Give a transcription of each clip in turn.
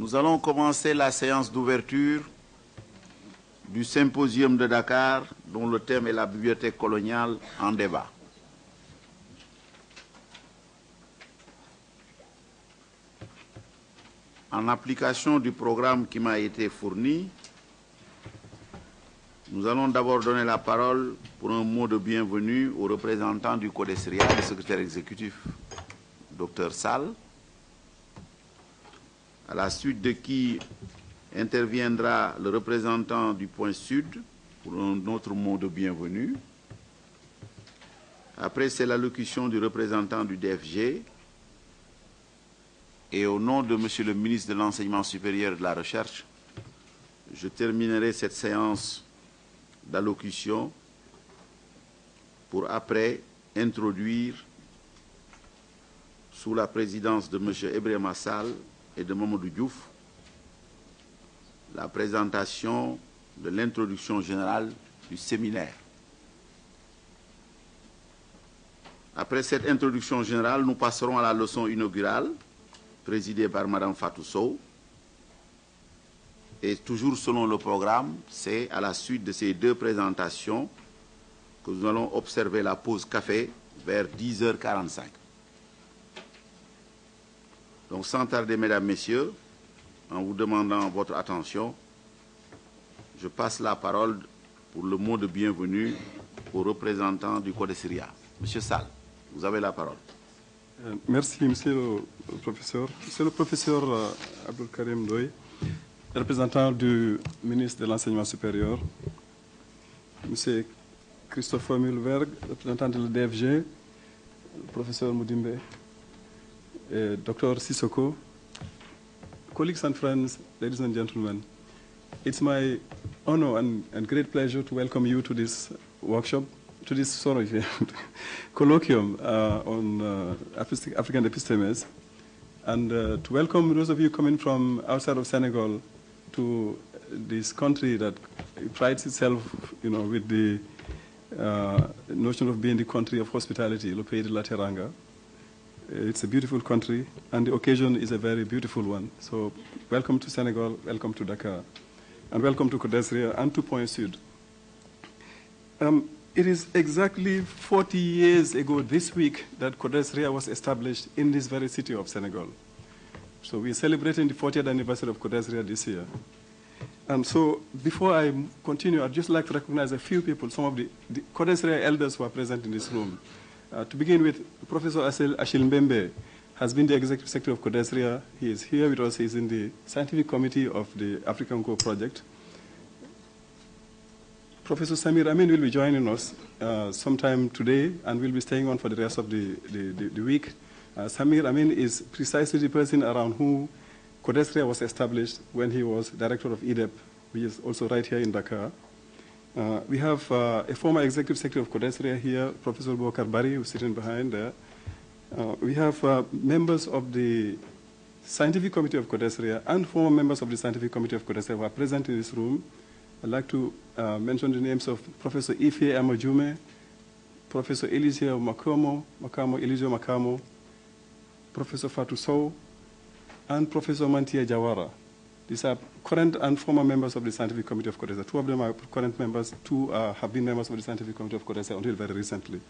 Nous allons commencer la séance d'ouverture du symposium de Dakar, dont le thème est la bibliothèque coloniale en débat. En application du programme qui m'a été fourni, nous allons d'abord donner la parole pour un mot de bienvenue au représentant du CODESRIA, le secrétaire exécutif, Dr Sall, à la suite de qui interviendra le représentant du Point Sud pour un autre mot de bienvenue. Après, c'est l'allocution du représentant du DFG. Et au nom de Monsieur le ministre de l'Enseignement supérieur et de la Recherche, je terminerai cette séance d'allocution pour après introduire, sous la présidence de M. Ibrahima Sall et de Mamadou Diouf, la présentation de l'introduction générale du séminaire. Après cette introduction générale, nous passerons à la leçon inaugurale, présidée par Mme Fatou Sow. Et toujours selon le programme, c'est à la suite de ces deux présentations que nous allons observer la pause café vers 10h45. Donc sans tarder, mesdames, messieurs, en vous demandant votre attention, je passe la parole pour le mot de bienvenue au représentant du CODESRIA. Monsieur Sall, vous avez la parole. Merci, monsieur le professeur. Monsieur le professeur Abdul Karim Doy, représentant du ministre de l'Enseignement supérieur. Monsieur Christopher Mulberg, représentant de l'EDFG, le professeur Moudimbe, et Dr Sissoko. Colleagues and friends, ladies and gentlemen, it's my honor and great pleasure to welcome you to this workshop, to this colloquium on African epistemes, and to welcome those of you coming from outside of Senegal to this country that prides itself, with the notion of being the country of hospitality, Le Pays de la Teranga. It's a beautiful country, and the occasion is a very beautiful one. So welcome to Senegal, welcome to Dakar, and welcome to CODESRIA and to Point Sud. It is exactly 40 years ago this week that CODESRIA was established in this very city of Senegal. So we're celebrating the 40th anniversary of CODESRIA this year. So before I continue, I'd just like to recognize a few people, some of the CODESRIA elders who are present in this room. To begin with, Professor Achille Mbembe has been the executive secretary of CODESRIA. He is here with us. He's in the scientific committee of the African Core Project. Professor Samir Amin will be joining us sometime today and will be staying on for the rest of the week. Samir Amin is precisely the person around whom CODESRIA was established when he was director of EDEP, which is also right here in Dakar. We have a former executive secretary of CODESRIA here, Professor Bokar Bari, who's sitting behind there. We have members of the scientific committee of CODESRIA and former members of the scientific committee of CODESRIA who are present in this room. I'd like to mention the names of Professor Ife Amajume, Professor Eliseo Eliseo Makamo, Professor Fatou Sow, and Professor Mantia Jawara. These are current and former members of the scientific committee of CODESRIA. Two of them are current members, two have been members of the scientific committee of CODESRIA until very recently.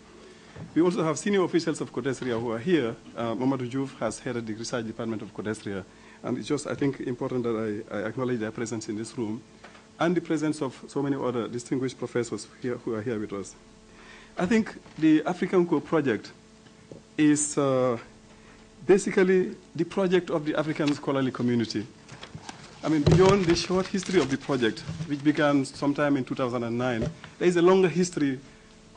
We also have senior officials of CODESRIA who are here. Mamadou Diouf has headed the research department of CODESRIA, and it's just, I think, important that I acknowledge their presence in this room and the presence of so many other distinguished professors here who are here with us. I think the African Core Project is basically the project of the African scholarly community. I mean, beyond the short history of the project, which began sometime in 2009, there is a longer history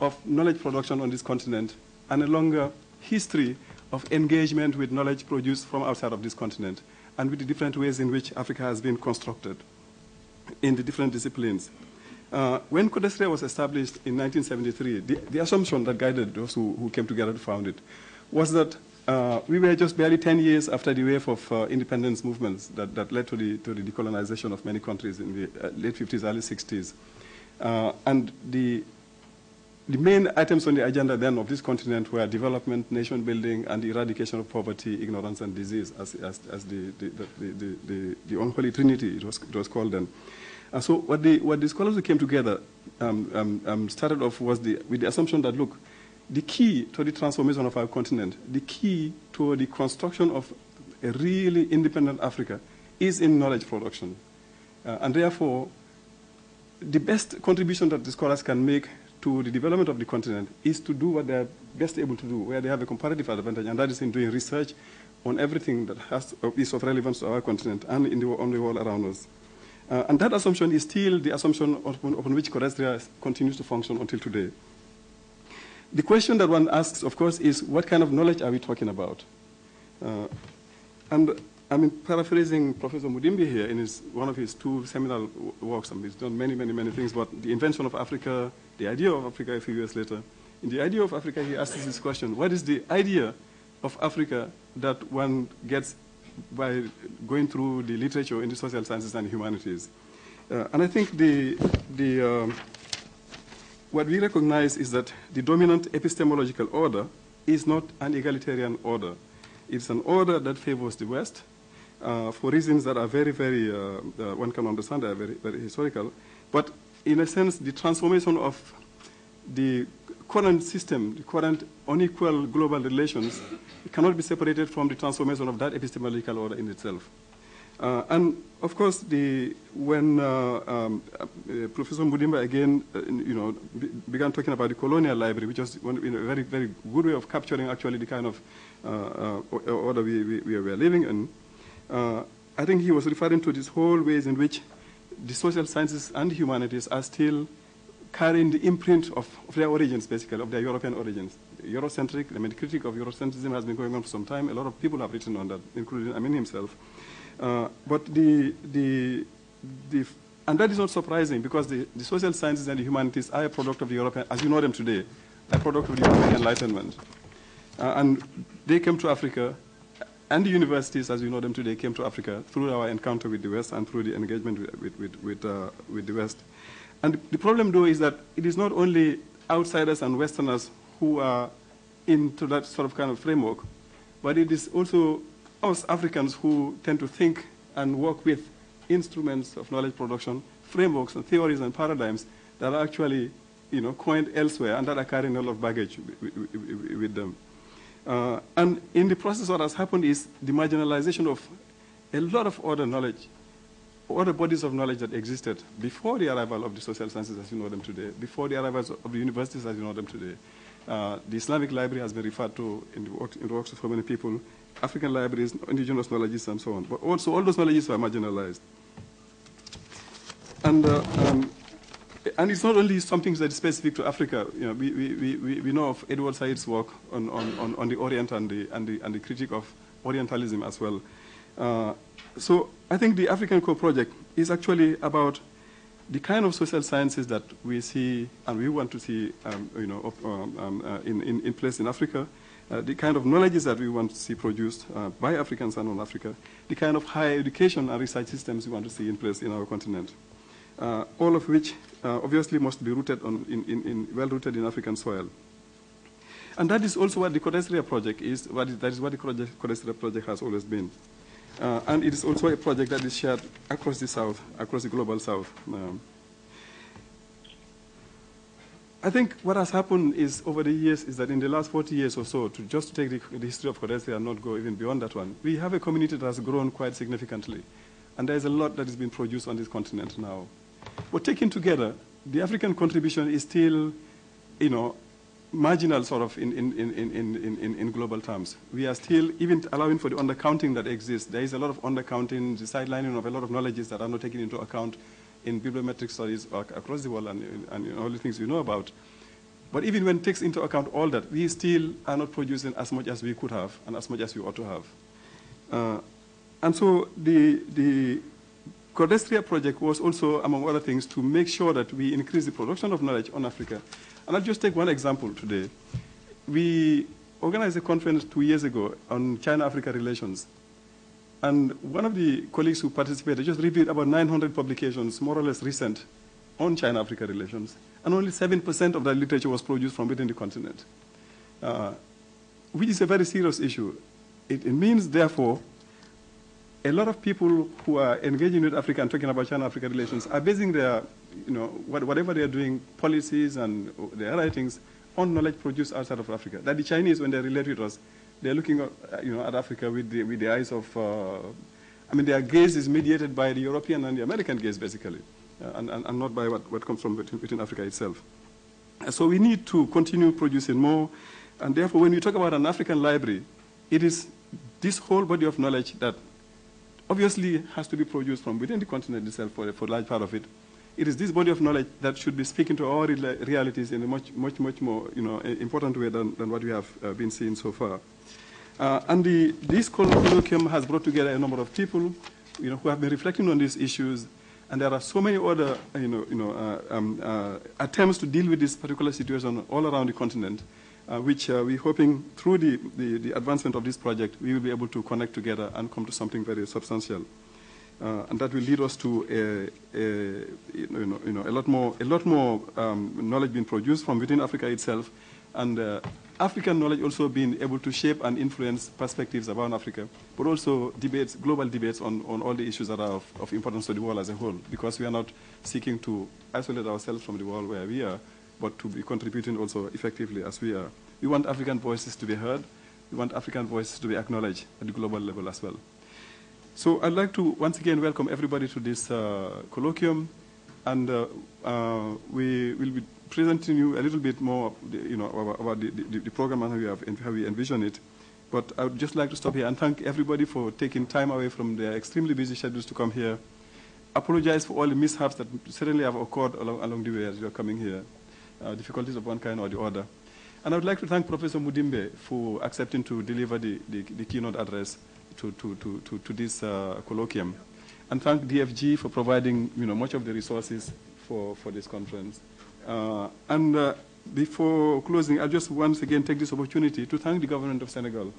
of knowledge production on this continent and a longer history of engagement with knowledge produced from outside of this continent and with the different ways in which Africa has been constructed in the different disciplines. When CODESRIA was established in 1973, the assumption that guided those who came together to found it was that we were just barely 10 years after the wave of independence movements that led to the decolonization of many countries in the late 50s, early 60s. And the the main items on the agenda then of this continent were development, nation building, and the eradication of poverty, ignorance, and disease, as the unholy trinity it was called then. And so what the scholars who came together started off was with the assumption that, look, the key to the transformation of our continent, the key to the construction of a really independent Africa is in knowledge production. And therefore, the best contribution that the scholars can make to the development of the continent is to do what they are best able to do, where they have a comparative advantage, and that is in doing research on everything that is of relevance to our continent and on the world around us. And that assumption is still the assumption upon which Codestria continues to function until today. The question that one asks, of course, is what kind of knowledge are we talking about? And I'm paraphrasing Professor Mudimbi here in one of his two seminal works. He's done many, many, many things, but The Invention of Africa, The Idea of Africa a few years later. In The Idea of Africa, he asks this question: what is the idea of Africa that one gets by going through the literature in the social sciences and humanities? And I think what we recognize is that the dominant epistemological order is not an egalitarian order. It's an order that favors the West for reasons that are very, very, one can understand, are very, very historical. But in a sense, the transformation of the current system, the current unequal global relations, cannot be separated from the transformation of that epistemological order in itself. And of course, when Professor Mudimba again, began talking about the colonial library, which was a very, very good way of capturing actually the kind of order we were living in, I think he was referring to this whole ways in which the social sciences and humanities are still carrying the imprint of their origins, basically, of their European origins. Eurocentric, the critique of Eurocentrism has been going on for some time. A lot of people have written on that, including Amin himself. But and that is not surprising, because the social sciences and the humanities are a product of the European, as you know them today, a product of the European Enlightenment. And they came to Africa, and the universities, as you know them today, came to Africa through our encounter with the West and through the engagement with the West. And the problem, though, is that it is not only outsiders and Westerners who are into that sort of kind of framework, but it is also us Africans who tend to think and work with instruments of knowledge production, frameworks and theories and paradigms that are actually, coined elsewhere and that are carrying a lot of baggage with them. And in the process, what has happened is the marginalization of a lot of other knowledge, other bodies of knowledge that existed before the arrival of the social sciences as you know them today, before the arrival of the universities as you know them today. The Islamic library has been referred to in the works of so many people, African libraries, indigenous knowledges, and so on. But also, all those knowledges were marginalized. And it's not only something that is specific to Africa. We know of Edward Said's work on the Orient and the critique of Orientalism as well. So I think the African Core Project is actually about the kind of social sciences that we see and we want to see, in place in Africa, the kind of knowledges that we want to see produced by Africans and non-Africa, the kind of higher education and research systems we want to see in place in our continent. All of which obviously must be rooted well-rooted in African soil. And that is also what the Codestria Project is. That is what the Codestria Project has always been. And it is also a project that is shared across the South, across the global South. I think what has happened is, over the years, is that in the last 40 years or so, just to take the history of Codestria and not go even beyond that one, we have a community that has grown quite significantly. And there is a lot that is being produced on this continent now. But taken together, the African contribution is still, marginal sort of in global terms. We are still even allowing for the undercounting that exists. There is a lot of undercounting, the sidelining of a lot of knowledges that are not taken into account in bibliometric studies across the world and all the things we know about. But even when it takes into account all that, we still are not producing as much as we could have and as much as we ought to have. And so the Codestria Project was also, among other things, to make sure that we increase the production of knowledge on Africa. And I'll just take one example today. We organized a conference 2 years ago on China-Africa relations. And one of the colleagues who participated just reviewed about 900 publications, more or less recent, on China-Africa relations. and only 7% of that literature was produced from within the continent, which is a very serious issue. It means, therefore, a lot of people who are engaging with Africa and talking about China-Africa relations are basing their, whatever they are doing, policies and their writings, on knowledge produced outside of Africa. That the Chinese, when they relate with us, they're looking at Africa with the eyes of, their gaze is mediated by the European and the American gaze, basically, and not by what comes from within Africa itself. So we need to continue producing more, and therefore when we talk about an African library, it is this whole body of knowledge that obviously has to be produced from within the continent itself for a large part of it. It is this body of knowledge that should be speaking to our realities in a much more important way than what we have been seeing so far. This colloquium has brought together a number of people who have been reflecting on these issues, and there are so many other attempts to deal with this particular situation all around the continent, which we're hoping through the advancement of this project we will be able to connect together and come to something very substantial. And that will lead us to a lot more knowledge being produced from within Africa itself, and African knowledge also being able to shape and influence perspectives about Africa, but also debates, global debates on all the issues that are of importance to the world as a whole, because we are not seeking to isolate ourselves from the world where we are, but to be contributing also effectively as we are. We want African voices to be heard. We want African voices to be acknowledged at the global level as well. So I'd like to once again welcome everybody to this colloquium, and we will be presenting you a little bit more, about the program and how we envision it. But I would just like to stop here and thank everybody for taking time away from their extremely busy schedules to come here. Apologize for all the mishaps that certainly have occurred along the way as you are coming here, difficulties of one kind or the other. And I would like to thank Professor Mudimbe for accepting to deliver the keynote address to this colloquium, and thank DFG for providing much of the resources for this conference. Before closing, I just once again take this opportunity to thank the government of Senegal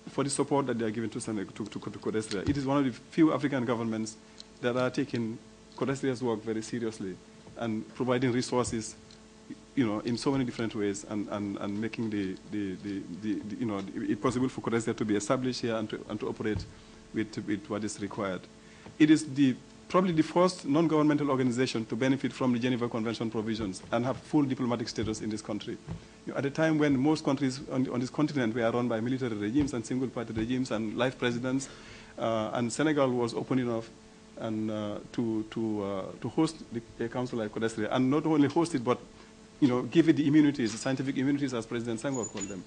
for the support that they are giving to CODESRIA. It is one of the few African governments that are taking CODESRIA's work very seriously and providing resources in so many different ways, and making it possible for CODESRIA to be established here and to operate with what is required. It is probably the first non-governmental organization to benefit from the Geneva Convention provisions and have full diplomatic status in this country. At a time when most countries on this continent were run by military regimes and single-party regimes and life presidents, and Senegal was open enough and to host a council like CODESRIA, and not only host it, but give it the immunities, the scientific immunities, as President Senghor called them,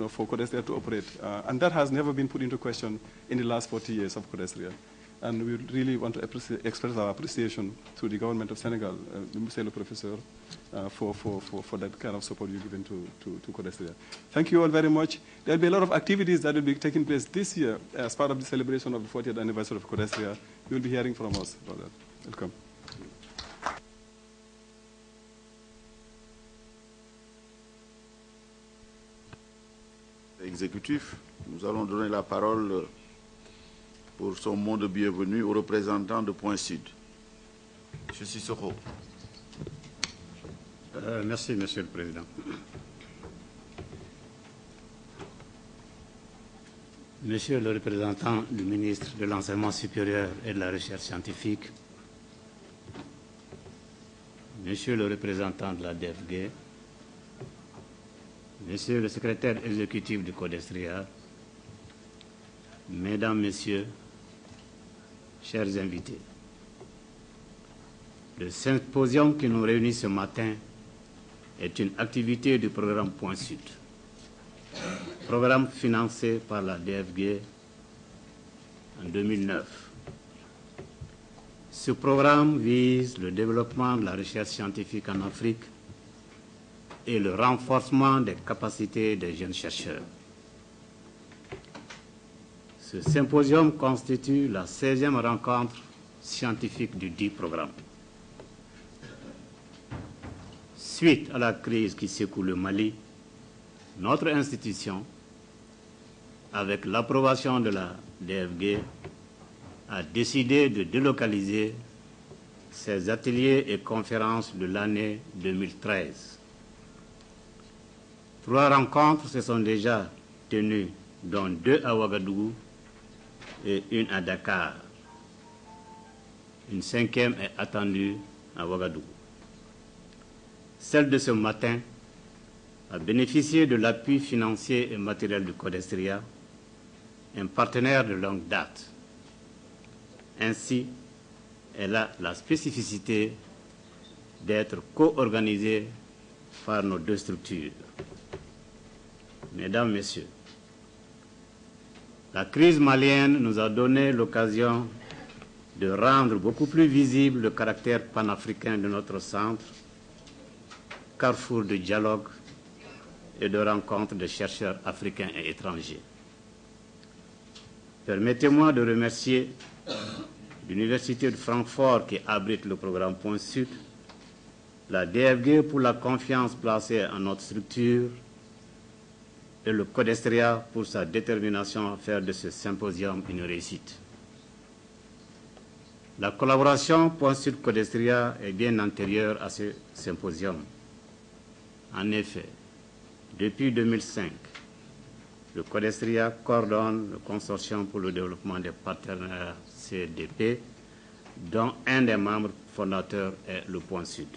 for CODESRIA to operate. And that has never been put into question in the last 40 years of CODESRIA. And we really want to express our appreciation to the government of Senegal, Monsieur le Professeur, for that kind of support you've given to CODESRIA. Thank you all very much. There'll be a lot of activities that will be taking place this year as part of the celebration of the 40th anniversary of CODESRIA. You'll be hearing from us about that. Welcome. Exécutif, nous allons donner la parole pour son mot de bienvenue au représentant de Point Sud. M. Sissoko. Merci, Monsieur le Président. Monsieur le représentant du ministre de l'Enseignement supérieur et de la Recherche scientifique, Monsieur le représentant de la DFG, Monsieur le secrétaire exécutif du CODESRIA, Mesdames, Messieurs, chers invités, le symposium qui nous réunit ce matin est une activité du programme Point Sud, programme financé par la DFG en 2009. Ce programme vise le développement de la recherche scientifique en Afrique et le renforcement des capacités des jeunes chercheurs. Ce symposium constitue la 16e rencontre scientifique du dit programme. Suite à la crise qui secoue le Mali, notre institution, avec l'approbation de la DFG, a décidé de délocaliser ces ateliers et conférences de l'année 2013. 3 rencontres se sont déjà tenues, dont 2 à Ouagadougou et 1 à Dakar. Une 5e est attendue à Ouagadougou. Celle de ce matin a bénéficié de l'appui financier et matériel du Codestria, un partenaire de longue date. Ainsi, elle a la spécificité d'être co-organisée par nos 2 structures. Mesdames, Messieurs, la crise malienne nous a donné l'occasion de rendre beaucoup plus visible le caractère panafricain de notre centre, carrefour de dialogue et de rencontre de chercheurs africains et étrangers. Permettez-moi de remercier l'Université de Francfort qui abrite le programme Point Sud, la DFG pour la confiance placée en notre structure et le Codestria pour sa détermination à faire de ce symposium une réussite. La collaboration Point Sud Codestria est bien antérieure à ce symposium. En effet, depuis 2005, le Codestria coordonne le consortium pour le développement des partenaires CDP, dont un des membres fondateurs est le Point Sud.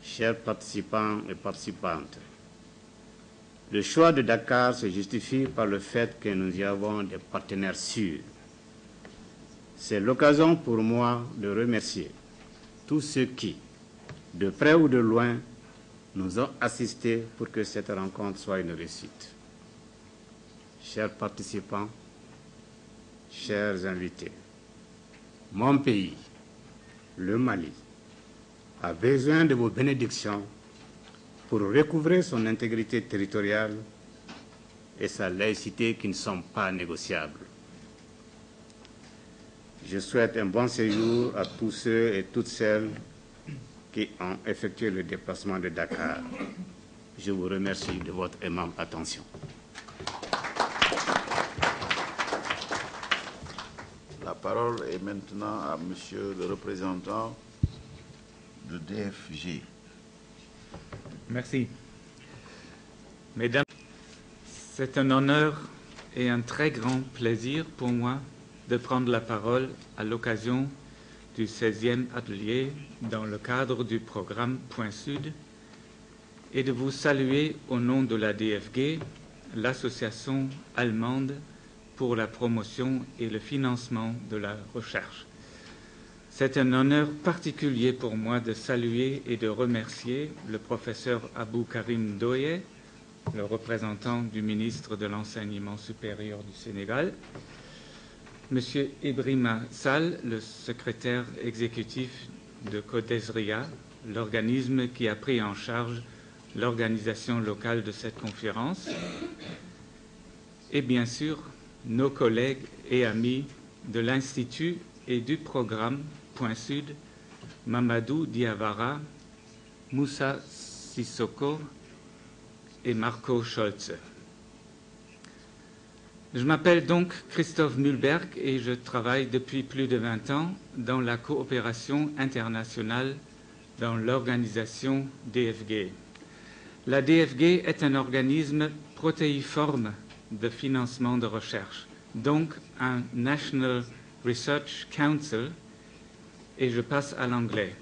Chers participants et participantes, le choix de Dakar se justifie par le fait que nous y avons des partenaires sûrs. C'est l'occasion pour moi de remercier tous ceux qui, de près ou de loin, nous ont assistés pour que cette rencontre soit une réussite. Chers participants, chers invités, mon pays, le Mali, a besoin de vos bénédictions pour recouvrer son intégrité territoriale et sa laïcité qui ne sont pas négociables. Je souhaite un bon séjour à tous ceux et toutes celles qui ont effectué le déplacement de Dakar. Je vous remercie de votre aimable attention. La parole est maintenant à Monsieur le représentant de DFG. Merci. Mesdames, c'est un honneur et un très grand plaisir pour moi de prendre la parole à l'occasion du 16e atelier dans le cadre du programme Point Sud et de vous saluer au nom de la DFG, l'association allemande pour la promotion et le financement de la recherche. C'est un honneur particulier pour moi de saluer et de remercier le professeur Abou Karim Doye, le représentant du ministre de l'Enseignement supérieur du Sénégal, M. Ibrahima Sall, le secrétaire exécutif de Codesria, l'organisme qui a pris en charge l'organisation locale de cette conférence, et bien sûr nos collègues et amis de l'Institut et du programme Point Sud, Mamadou Diawara, Moussa Sissoko et Marco Scholze. Je m'appelle donc Christophe Mühlberg et je travaille depuis plus de 20 ans dans la coopération internationale dans l'organisation DFG. La DFG est un organisme protéiforme de financement de recherche, donc un National Research Council, et je passe à l'anglais.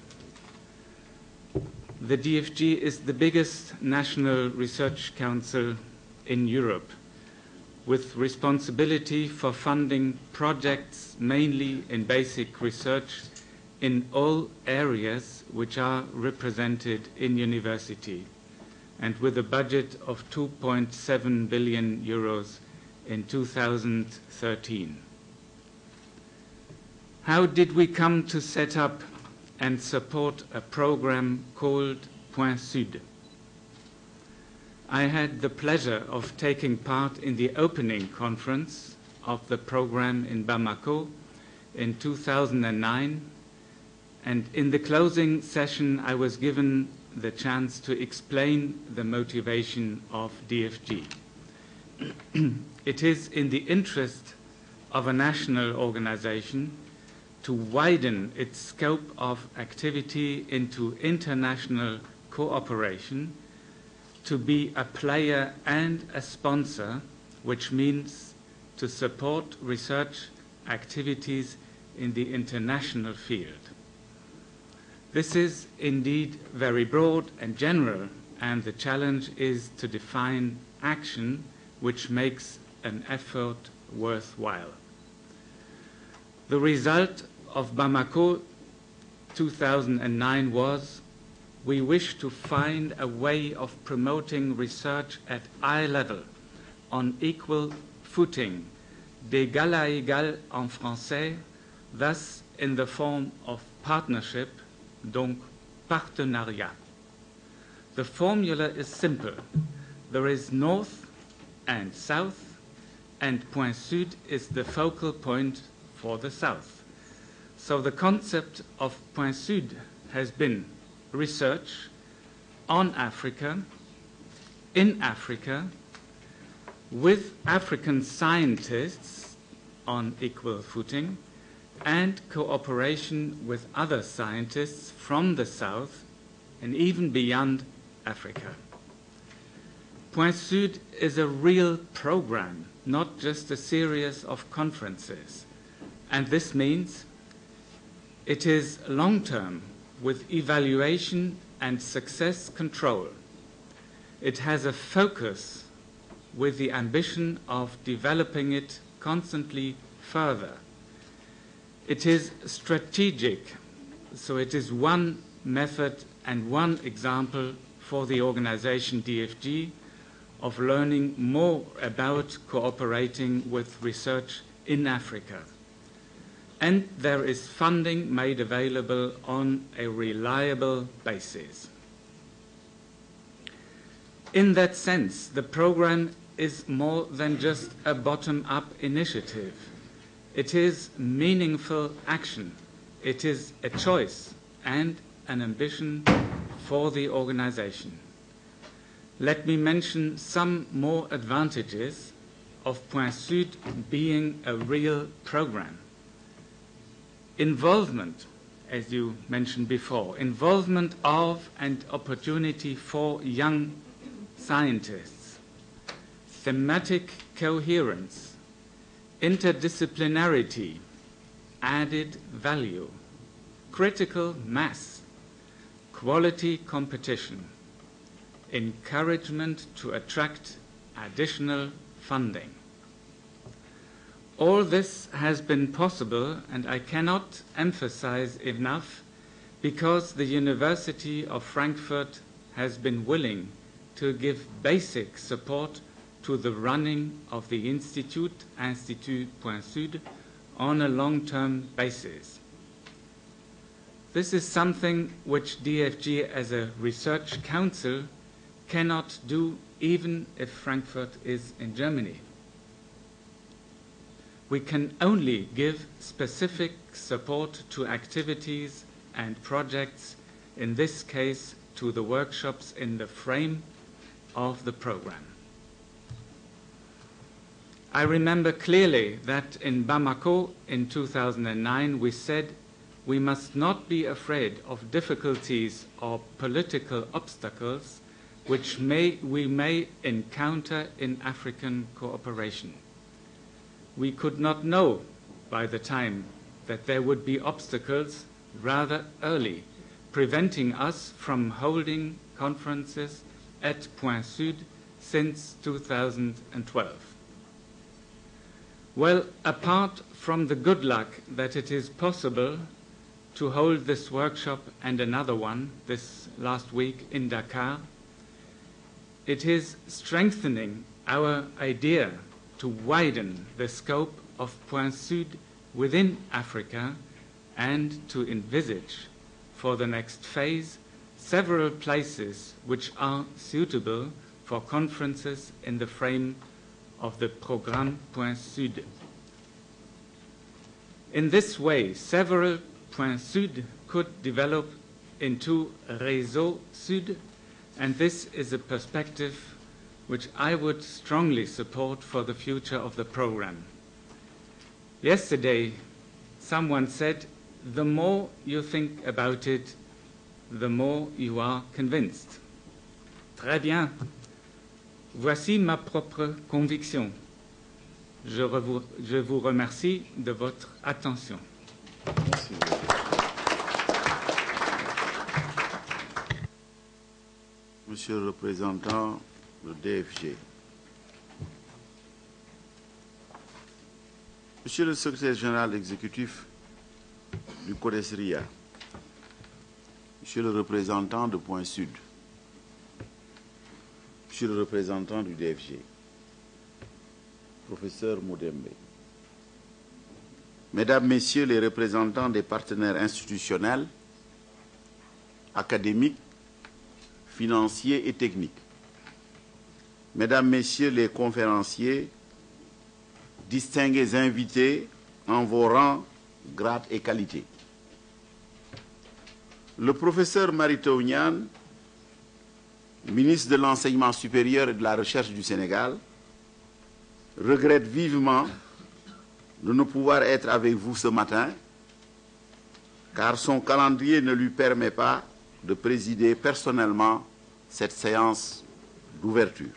The DFG is the biggest national research council in Europe, with responsibility for funding projects mainly in basic research in all areas which are represented in university, and with a budget of 2.7 billion euros in 2013. How did we come to set up and support a program called Point Sud? I had the pleasure of taking part in the opening conference of the program in Bamako in 2009, and in the closing session I was given the chance to explain the motivation of DFG. It is in the interest of a national organization to widen its scope of activity into international cooperation, to be a player and a sponsor, which means to support research activities in the international field. This is indeed very broad and general, and the challenge is to define action which makes an effort worthwhile. The result of Bamako 2009 was, we wish to find a way of promoting research at eye level, on equal footing, d'égal à égal en français, thus in the form of partnership, donc partenariat. The formula is simple. There is north and south, and Point Sud is the focal point for the south. So the concept of Point Sud has been research on Africa, in Africa, with African scientists on equal footing, and cooperation with other scientists from the south and even beyond Africa. Point Sud is a real program, not just a series of conferences. And this means it is long-term, with evaluation and success control. It has a focus with the ambition of developing it constantly further. It is strategic, so it is one method and one example for the organization DFG of learning more about cooperating with research in Africa. And there is funding made available on a reliable basis. In that sense, the program is more than just a bottom-up initiative. It is meaningful action. It is a choice and an ambition for the organization. Let me mention some more advantages of Point Sud being a real program. Involvement, as you mentioned before, involvement of and opportunity for young scientists, thematic coherence, interdisciplinarity, added value, critical mass, quality competition, encouragement to attract additional funding. All this has been possible, and I cannot emphasize enough, because the University of Frankfurt has been willing to give basic support to the running of the Institut Point Sud on a long-term basis. This is something which DFG as a research council cannot do even if Frankfurt is in Germany. We can only give specific support to activities and projects, in this case to the workshops in the frame of the program. I remember clearly that in Bamako in 2009 we said we must not be afraid of difficulties or political obstacles which we may encounter in African cooperation. We could not know by the time that there would be obstacles rather early, preventing us from holding conferences at Point Sud since 2012. Well, apart from the good luck that it is possible to hold this workshop and another one this last week in Dakar, it is strengthening our idea to widen the scope of Point Sud within Africa and to envisage for the next phase several places which are suitable for conferences in the frame of the Programme Point Sud. In this way, several Point Sud could develop into Réseau Sud, and this is a perspective which I would strongly support for the future of the program. Yesterday, someone said, the more you think about it, the more you are convinced. Très bien. Voici ma propre conviction. Je vous remercie de votre attention. Merci. Monsieur le représentant du DFG, Monsieur le secrétaire général exécutif du CODESRIA, Monsieur le représentant de Point Sud, Monsieur le représentant du DFG, Professeur Moudembe, Mesdames, Messieurs les représentants des partenaires institutionnels, académiques, financiers et techniques, Mesdames, Messieurs les conférenciers, distingués invités en vos rangs, grades et qualités. Le professeur Mary Teuw Niane, ministre de l'Enseignement supérieur et de la Recherche du Sénégal, regrette vivement de ne pouvoir être avec vous ce matin, car son calendrier ne lui permet pas de présider personnellement cette séance d'ouverture.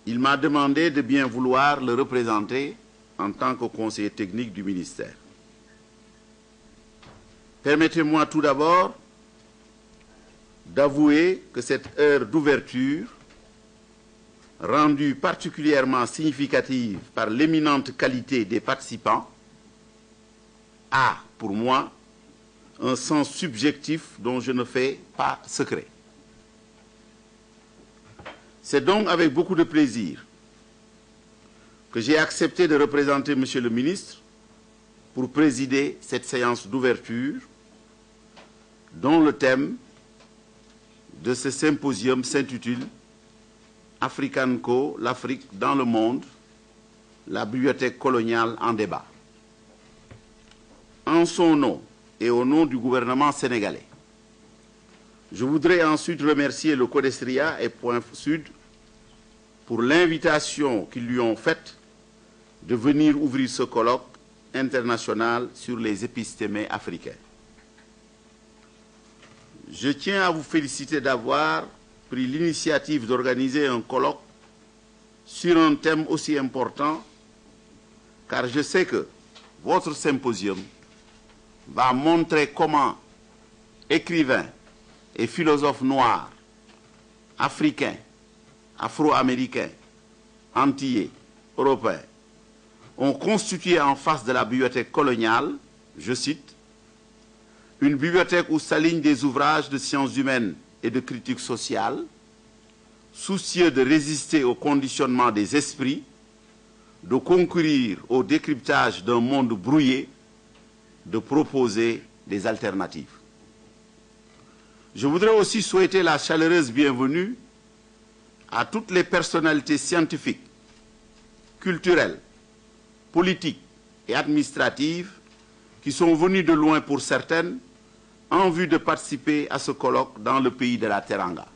Il m'a demandé de bien vouloir le représenter en tant que conseiller technique du ministère. Permettez-moi tout d'abord d'avouer que cette heure d'ouverture, rendue particulièrement significative par l'éminente qualité des participants, a, pour moi, un sens subjectif dont je ne fais pas secret. C'est donc avec beaucoup de plaisir que j'ai accepté de représenter Monsieur le ministre pour présider cette séance d'ouverture dont le thème de ce symposium s'intitule Africanco, l'Afrique dans le monde, la bibliothèque coloniale en débat. En son nom et au nom du gouvernement sénégalais, je voudrais ensuite remercier le CODESRIA et Point Sud pour l'invitation qu'ils lui ont faite de venir ouvrir ce colloque international sur les épistémés africains. Je tiens à vous féliciter d'avoir pris l'initiative d'organiser un colloque sur un thème aussi important, car je sais que votre symposium va montrer comment écrivains et philosophes noirs, africains, afro-américains, antillais, européens, ont constitué en face de la bibliothèque coloniale, je cite, une bibliothèque où s'alignent des ouvrages de sciences humaines et de critique sociale, soucieux de résister au conditionnement des esprits, de concourir au décryptage d'un monde brouillé, de proposer des alternatives. Je voudrais aussi souhaiter la chaleureuse bienvenue à toutes les personnalités scientifiques, culturelles, politiques et administratives qui sont venues de loin pour certaines en vue de participer à ce colloque dans le pays de la Teranga.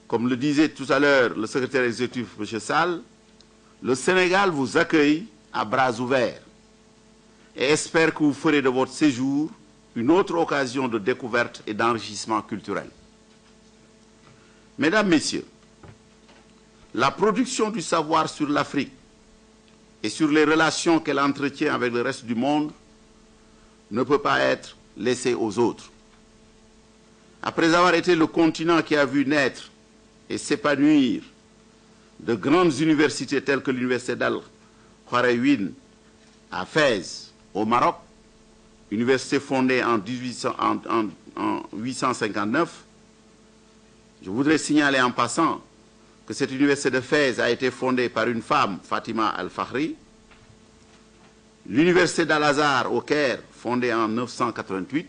Comme le disait tout à l'heure le secrétaire exécutif, M. Sall, le Sénégal vous accueille à bras ouverts et espère que vous ferez de votre séjour une autre occasion de découverte et d'enrichissement culturel. Mesdames, Messieurs, la production du savoir sur l'Afrique et sur les relations qu'elle entretient avec le reste du monde ne peut pas être laissée aux autres. Après avoir été le continent qui a vu naître et s'épanouir de grandes universités telles que l'université d'Al-Khwarizmi à Fès, au Maroc, université fondée en 859, je voudrais signaler en passant que cette université de Fès a été fondée par une femme, Fatima Al-Fakhri, l'université d'Al-Azhar au Caire, fondée en 988,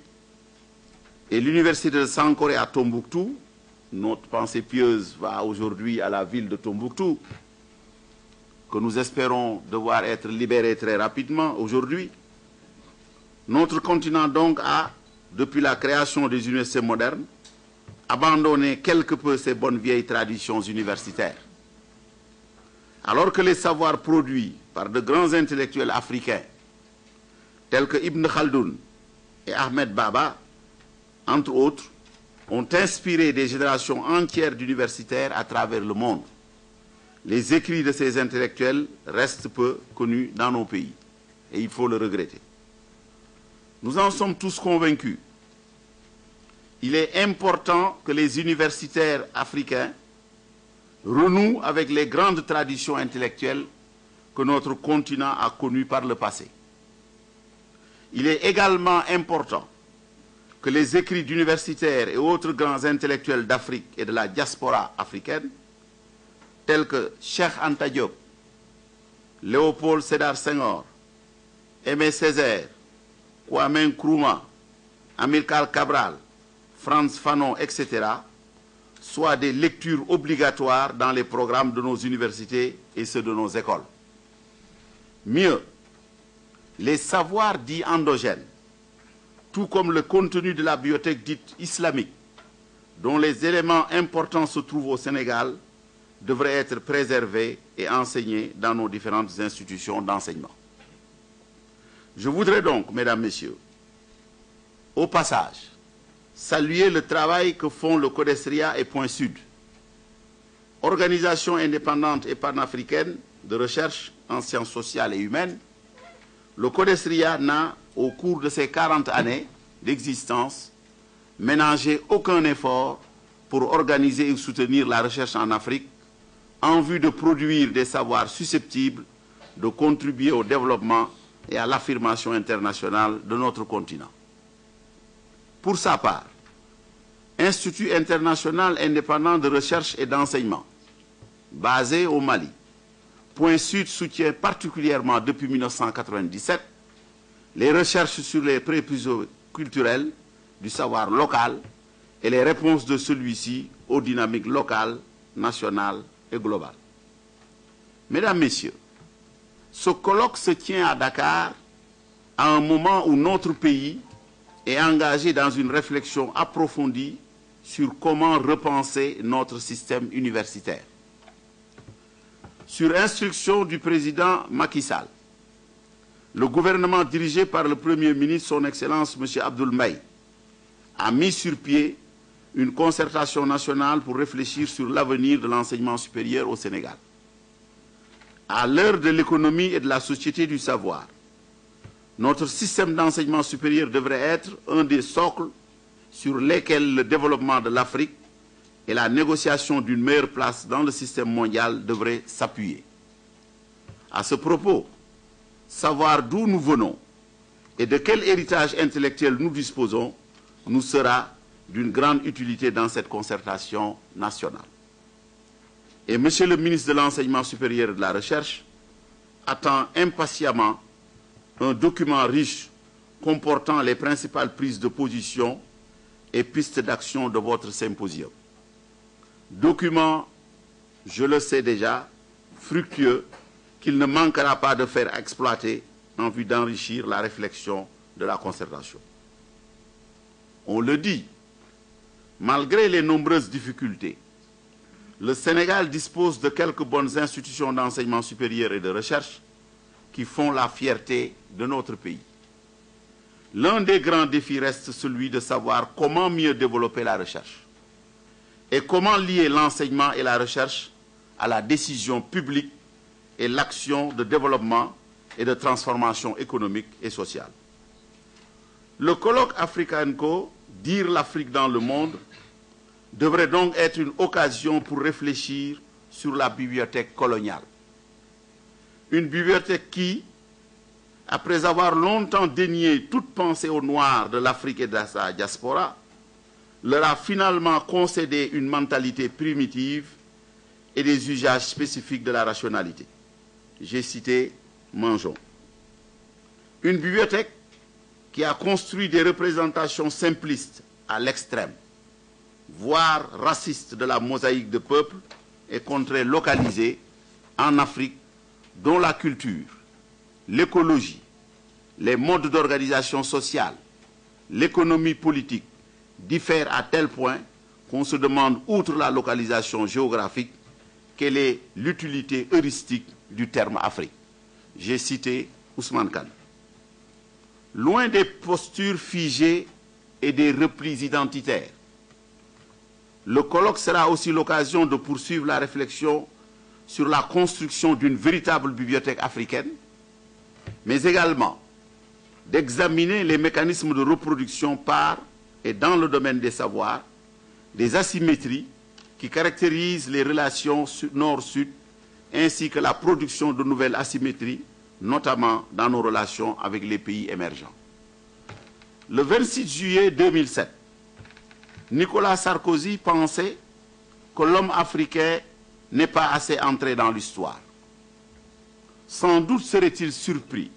et l'université de Sankoré à Tombouctou. Notre pensée pieuse va aujourd'hui à la ville de Tombouctou, que nous espérons devoir être libérée très rapidement aujourd'hui. Notre continent donc a, depuis la création des universités modernes, abandonné quelque peu ces bonnes vieilles traditions universitaires. Alors que les savoirs produits par de grands intellectuels africains, tels que Ibn Khaldoun et Ahmed Baba, entre autres, ont inspiré des générations entières d'universitaires à travers le monde. Les écrits de ces intellectuels restent peu connus dans nos pays, et il faut le regretter. Nous en sommes tous convaincus. Il est important que les universitaires africains renouent avec les grandes traditions intellectuelles que notre continent a connues par le passé. Il est également important que les écrits d'universitaires et autres grands intellectuels d'Afrique et de la diaspora africaine, tels que Cheikh Anta Diop, Léopold Sédar Senghor, Aimé Césaire, Kwame Nkrumah, Amilcar Cabral, Frantz Fanon, etc., soient des lectures obligatoires dans les programmes de nos universités et ceux de nos écoles. Mieux, les savoirs dits endogènes, tout comme le contenu de la bibliothèque dite islamique, dont les éléments importants se trouvent au Sénégal, devraient être préservés et enseignés dans nos différentes institutions d'enseignement. Je voudrais donc, mesdames, messieurs, au passage, saluer le travail que font le CODESRIA et Point Sud, organisation indépendante et panafricaine de recherche en sciences sociales et humaines. Le CODESRIA n'a, au cours de ses 40 années d'existence, ménagé aucun effort pour organiser et soutenir la recherche en Afrique en vue de produire des savoirs susceptibles de contribuer au développement et à l'affirmation internationale de notre continent. Pour sa part, Institut international indépendant de recherche et d'enseignement, basé au Mali, Point Sud soutient particulièrement depuis 1997 les recherches sur les prérequis culturels du savoir local et les réponses de celui-ci aux dynamiques locales, nationales et globales. Mesdames, Messieurs, ce colloque se tient à Dakar à un moment où notre pays est engagé dans une réflexion approfondie sur comment repenser notre système universitaire. Sur instruction du président Macky Sall, le gouvernement dirigé par le Premier ministre, son Excellence M. Abdoul Mbaye, a mis sur pied une concertation nationale pour réfléchir sur l'avenir de l'enseignement supérieur au Sénégal. À l'heure de l'économie et de la société du savoir, notre système d'enseignement supérieur devrait être un des socles sur lesquels le développement de l'Afrique et la négociation d'une meilleure place dans le système mondial devraient s'appuyer. À ce propos, savoir d'où nous venons et de quel héritage intellectuel nous disposons nous sera d'une grande utilité dans cette concertation nationale. Et Monsieur le ministre de l'Enseignement supérieur et de la Recherche attend impatiemment un document riche comportant les principales prises de position et pistes d'action de votre symposium. Document, je le sais déjà, fructueux, qu'il ne manquera pas de faire exploiter en vue d'enrichir la réflexion de la concertation. On le dit, malgré les nombreuses difficultés, le Sénégal dispose de quelques bonnes institutions d'enseignement supérieur et de recherche qui font la fierté de notre pays. L'un des grands défis reste celui de savoir comment mieux développer la recherche et comment lier l'enseignement et la recherche à la décision publique et l'action de développement et de transformation économique et sociale. Le colloque Africanco, dire l'Afrique dans le monde, devrait donc être une occasion pour réfléchir sur la bibliothèque coloniale. Une bibliothèque qui, après avoir longtemps dénié toute pensée au noir de l'Afrique et de sa diaspora, leur a finalement concédé une mentalité primitive et des usages spécifiques de la rationalité. J'ai cité Manjon. Une bibliothèque qui a construit des représentations simplistes à l'extrême, voire racistes de la mosaïque de peuples et contrées localisées en Afrique, dont la culture, l'écologie, les modes d'organisation sociale, l'économie politique diffèrent à tel point qu'on se demande, outre la localisation géographique, quelle est l'utilité heuristique du terme Afrique. J'ai cité Ousmane Kane. Loin des postures figées et des replis identitaires, le colloque sera aussi l'occasion de poursuivre la réflexion sur la construction d'une véritable bibliothèque africaine, mais également d'examiner les mécanismes de reproduction par et dans le domaine des savoirs, des asymétries qui caractérisent les relations nord-sud, ainsi que la production de nouvelles asymétries, notamment dans nos relations avec les pays émergents. Le 26 juillet 2007, Nicolas Sarkozy pensait que l'homme africain n'est pas assez entré dans l'histoire. Sans doute serait-il surpris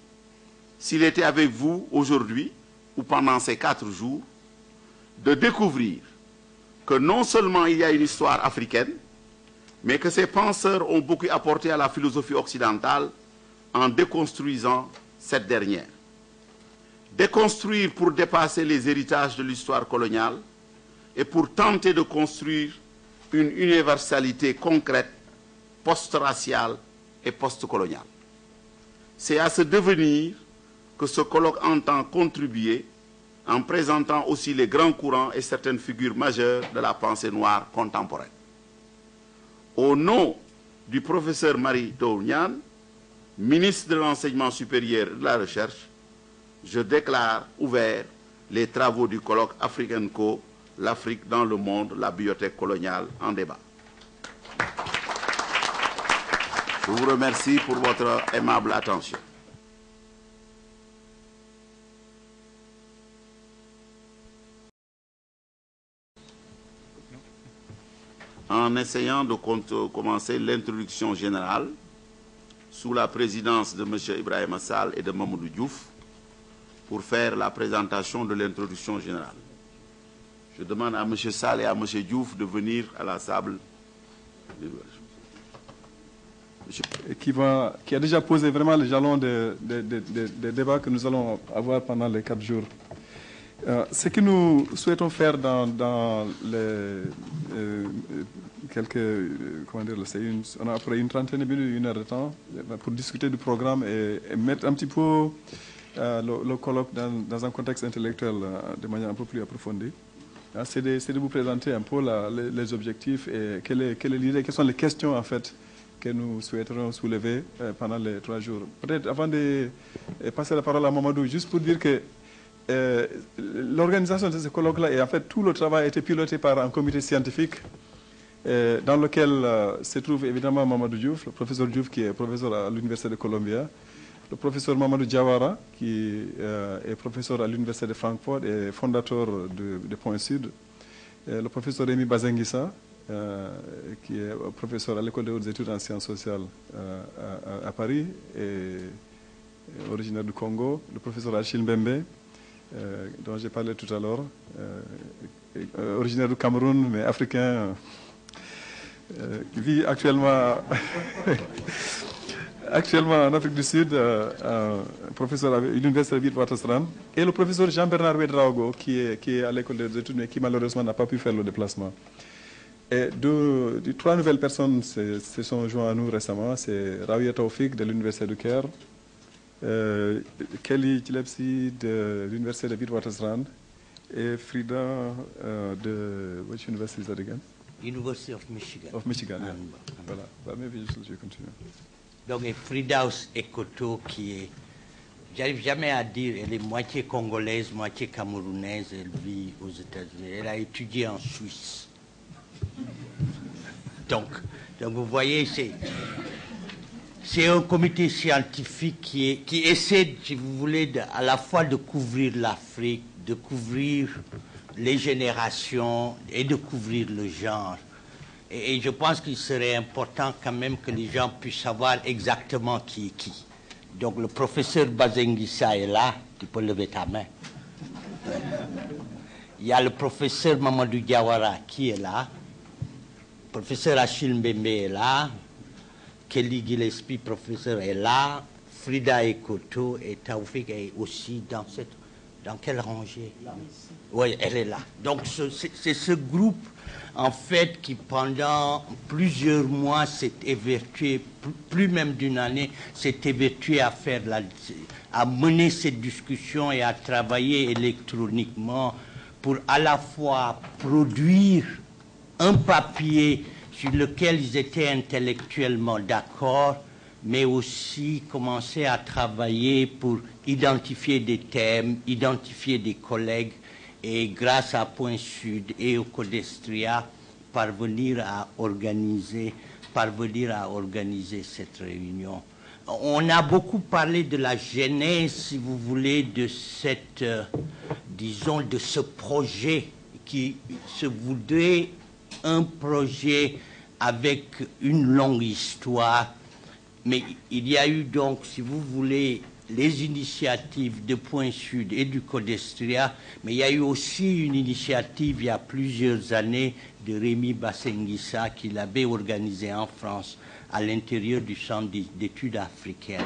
s'il était avec vous aujourd'hui ou pendant ces 4 jours de découvrir que non seulement il y a une histoire africaine, mais que ces penseurs ont beaucoup apporté à la philosophie occidentale en déconstruisant cette dernière. Déconstruire pour dépasser les héritages de l'histoire coloniale et pour tenter de construire une universalité concrète, post-raciale et post-coloniale. C'est à ce devenir que ce colloque entend contribuer en présentant aussi les grands courants et certaines figures majeures de la pensée noire contemporaine. Au nom du professeur Mary Teuw Niane, ministre de l'Enseignement supérieur et de la Recherche, je déclare ouverts les travaux du colloque African Co, l'Afrique dans le monde, la bibliothèque coloniale en débat. Je vous remercie pour votre aimable attention. En essayant de commencer l'introduction générale sous la présidence de M. Ibrahima Sall et de Mamadou Diouf pour faire la présentation de l'introduction générale. Je demande à M. Sall et à M. Diouf de venir à la table. Qui a déjà posé vraiment les jalons des débats que nous allons avoir pendant les 4 jours. Ce que nous souhaitons faire dans les quelques, comment dire, on a après une trentaine de minutes, 1 heure de temps pour discuter du programme et mettre un petit peu le colloque dans un contexte intellectuel de manière un peu plus approfondie. C'est de vous présenter un peu les objectifs et quelle est l'idée, quelles sont les questions en fait que nous souhaiterons soulever pendant les 3 jours. Peut-être avant de passer la parole à Mamadou, juste pour dire que l'organisation de ce colloque-là et en fait tout le travail a été piloté par un comité scientifique dans lequel se trouve évidemment Mamadou Diouf, le professeur Diouf qui est professeur à l'Université de Columbia, le professeur Mamadou Diawara qui est professeur à l'Université de Francfort et fondateur de Point Sud, le professeur Rémi Bazengissa qui est professeur à l'École des hautes études en sciences sociales à Paris et originaire du Congo, le professeur Achille Mbembe dont j'ai parlé tout à l'heure, originaire du Cameroun mais africain, qui vit actuellement en Afrique du Sud, professeur à l'Université de Witwatersrand, et le professeur Jean-Bernard Ouedraogo qui est à l'École des études mais qui malheureusement n'a pas pu faire le déplacement. Et 3 nouvelles personnes se sont joints à nous récemment. C'est Rawia Taoufik de l'Université de Caire, Kelly Chilepsi de l'Université de Witwatersrand et Frida de which university is that again? University of Michigan. Of Michigan, yeah. Voilà. Bah, maybe you continue. Donc, et Frida Ekoto qui est, j'arrive jamais à dire, elle est moitié congolaise, moitié camerounaise, elle vit aux États-Unis. Elle a étudié en Suisse. Donc vous voyez, c'est un comité scientifique qui essaie, si vous voulez, à la fois de couvrir l'Afrique, de couvrir les générations et de couvrir le genre. Et je pense qu'il serait important quand même que les gens puissent savoir exactement qui est qui. Donc le professeur Bazengissa est là, tu peux lever ta main. Il y a le professeur Mamadou Diawara qui est là. Le professeur Achille Mbembe est là. Kelly Gillespie, professeur, est là. Frida Ekoto et Taoufik est aussi dans cette... Dans quelle rangée? Oui, elle est là. Donc c'est ce groupe, en fait, qui pendant plusieurs mois s'est évertué, plus même d'une année, s'est évertué à mener cette discussion et à travailler électroniquement pour à la fois produire un papier sur lequel ils étaient intellectuellement d'accord, mais aussi commencer à travailler pour identifier des thèmes, identifier des collègues, et grâce à Point Sud et au Codestria, parvenir à organiser cette réunion. On a beaucoup parlé de la genèse, si vous voulez, de cette, disons, de ce projet qui se voudrait un projet avec une longue histoire. Mais il y a eu donc, si vous voulez, les initiatives de Point Sud et du Codestria, mais il y a eu aussi une initiative il y a plusieurs années de Rémi Bassenguissa qui l'avait organisée en France à l'intérieur du Centre d'études africaines,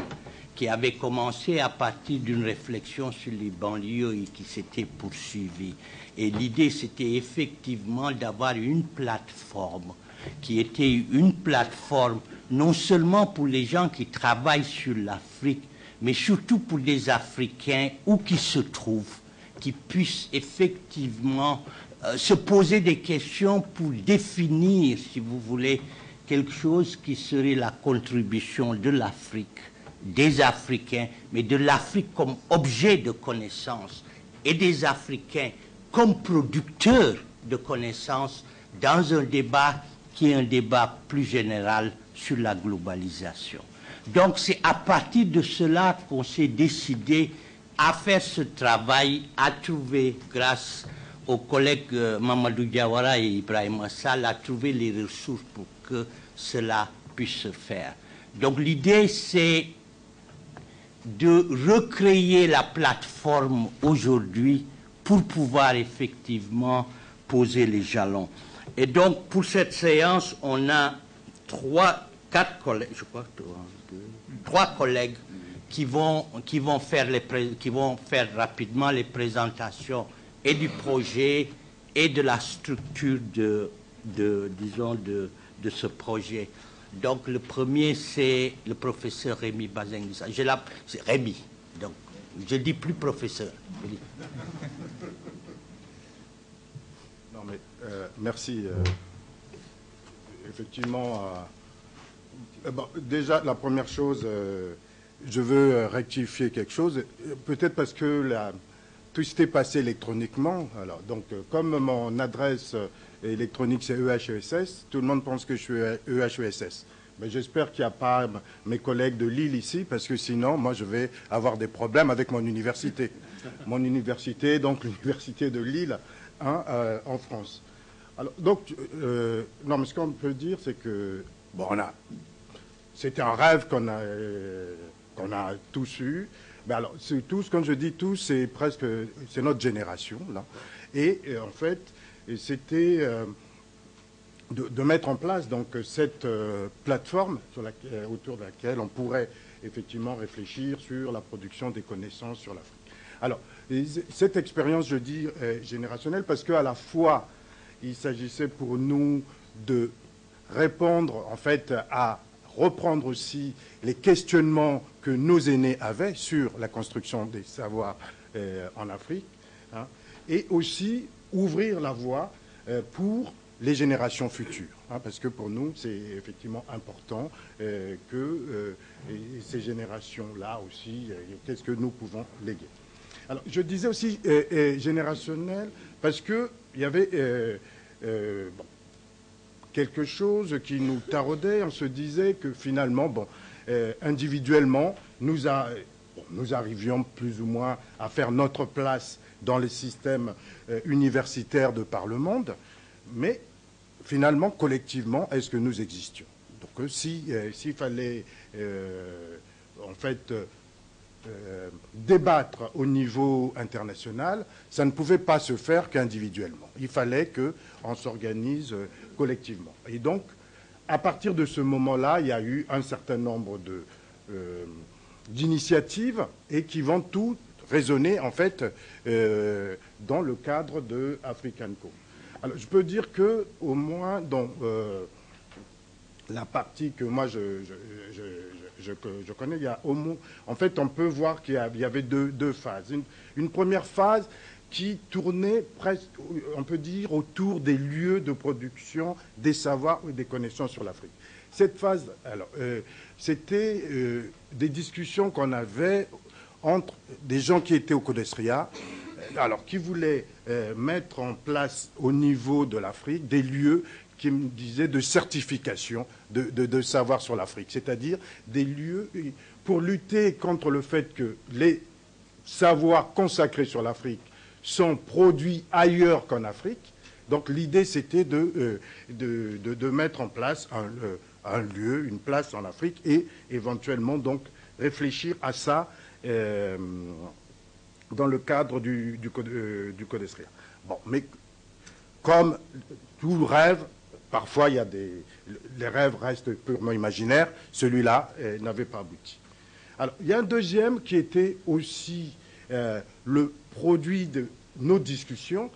qui avait commencé à partir d'une réflexion sur les banlieues et qui s'était poursuivie. Et l'idée, c'était effectivement d'avoir une plateforme qui était une plateforme non seulement pour les gens qui travaillent sur l'Afrique, mais surtout pour des Africains où qu'ils se trouvent, qui puissent effectivement se poser des questions pour définir, si vous voulez, quelque chose qui serait la contribution de l'Afrique, des Africains, mais de l'Afrique comme objet de connaissance et des Africains comme producteurs de connaissances dans un débat qui est un débat plus général sur la globalisation. Donc c'est à partir de cela qu'on s'est décidé à faire ce travail, à trouver, grâce aux collègues Mamadou Diawara et Ibrahim Assal, à trouver les ressources pour que cela puisse se faire. Donc l'idée, c'est de recréer la plateforme aujourd'hui pour pouvoir effectivement poser les jalons. Et donc, pour cette séance, on a quatre collègues, je crois, trois collègues qui vont faire rapidement les présentations et du projet et de la structure disons, de ce projet. Donc, le premier, c'est le professeur Rémi Bassenguissa. C'est Rémi, donc je dis plus professeur. Non, mais merci. Effectivement, bon, déjà, la première chose, je veux rectifier quelque chose. Peut-être parce que tout s'était passé électroniquement. Alors, donc, comme mon adresse électronique, c'est EHESS, tout le monde pense que je suis EHESS. Mais j'espère qu'il n'y a pas mes collègues de Lille ici, parce que sinon, moi, je vais avoir des problèmes avec mon université. Mon université, donc l'université de Lille, hein, en France. Alors, donc, non, mais ce qu'on peut dire, c'est que, bon, c'était un rêve qu'on a tous eu. Mais alors, tous, quand je dis tous, c'est notre génération, là. Et en fait, c'était de mettre en place donc cette plateforme autour de laquelle on pourrait effectivement réfléchir sur la production des connaissances sur l'Afrique. Alors, cette expérience, je dis générationnelle, parce qu'à la fois, il s'agissait pour nous de répondre, en fait, à reprendre aussi les questionnements que nos aînés avaient sur la construction des savoirs en Afrique, hein, et aussi ouvrir la voie pour les générations futures, hein, parce que pour nous, c'est effectivement important que ces générations-là aussi, qu'est-ce que nous pouvons léguer. Alors, je disais aussi générationnel, parce qu'il y avait bon, quelque chose qui nous taraudait. On se disait que finalement, bon, individuellement, nous arrivions plus ou moins à faire notre place dans les systèmes universitaires de par le monde, mais finalement, collectivement, est-ce que nous existions? Donc, s'il fallait, en fait, débattre au niveau international, ça ne pouvait pas se faire qu'individuellement. Il fallait qu'on s'organise collectivement. Et donc, à partir de ce moment-là, il y a eu un certain nombre d'initiatives et qui vont toutes raisonner, en fait, dans le cadre de Africanco. Alors, je peux dire que, au moins, dans la partie que moi je connais, il y a au moins, en fait, on peut voir qu'il y avait deux phases. Une première phase qui tournait presque, on peut dire, autour des lieux de production des savoirs et des connaissances sur l'Afrique. Cette phase, alors, c'était des discussions qu'on avait entre des gens qui étaient au CODESRIA, alors qui voulaient mettre en place au niveau de l'Afrique des lieux qui me disaient de certification de savoir sur l'Afrique, c'est-à-dire des lieux pour lutter contre le fait que les savoirs consacrés sur l'Afrique sont produits ailleurs qu'en Afrique. Donc l'idée, c'était de mettre en place un lieu, une place en Afrique, et éventuellement donc réfléchir à ça dans le cadre du CODESRIA. Bon, mais comme tout rêve, parfois les rêves restent purement imaginaires. Celui-là n'avait pas abouti. Alors, il y a un deuxième qui était aussi le produit de nos discussions.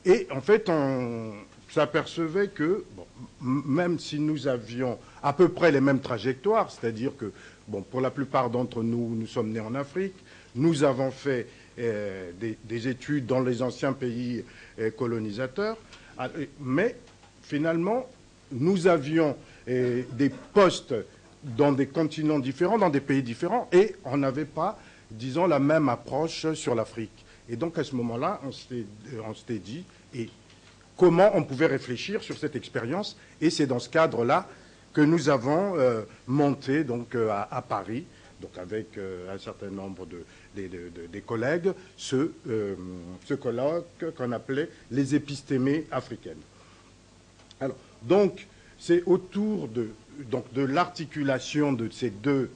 Et en fait, on s'apercevait que, bon, même si nous avions à peu près les mêmes trajectoires, c'est-à-dire que, bon, pour la plupart d'entre nous, nous sommes nés en Afrique, nous avons fait des études dans les anciens pays colonisateurs, mais finalement, nous avions des postes dans des continents différents, dans des pays différents, et on n'avait pas, disons, la même approche sur l'Afrique. Et donc, à ce moment-là, on s'était dit, et comment on pouvait réfléchir sur cette expérience, et c'est dans ce cadre-là que nous avons monté donc, à Paris, donc avec un certain nombre des collègues, ce colloque qu'on appelait les épistémées africaines. Alors, donc, c'est autour de l'articulation de ces deux